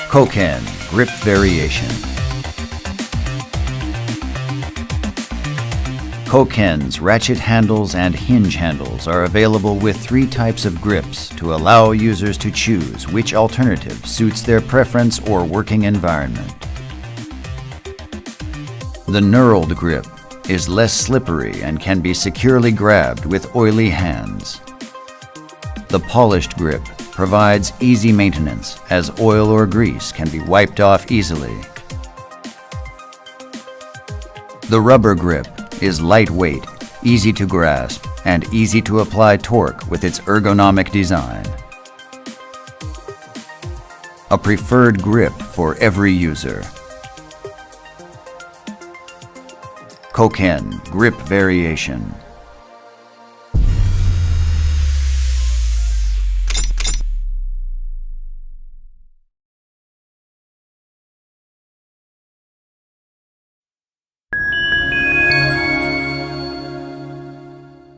Koken Grip Variation. Koken's ratchet handles and hinge handles are available with 3 types of grips to allow users to choose which alternative suits their preference or working environment. The knurled grip is less slippery and can be securely grabbed with oily hands. The polished grip provides easy maintenance, as oil or grease can be wiped off easily. The rubber grip is lightweight, easy to grasp, and easy to apply torque with its ergonomic design. A preferred grip for every user. Koken Grip Variation.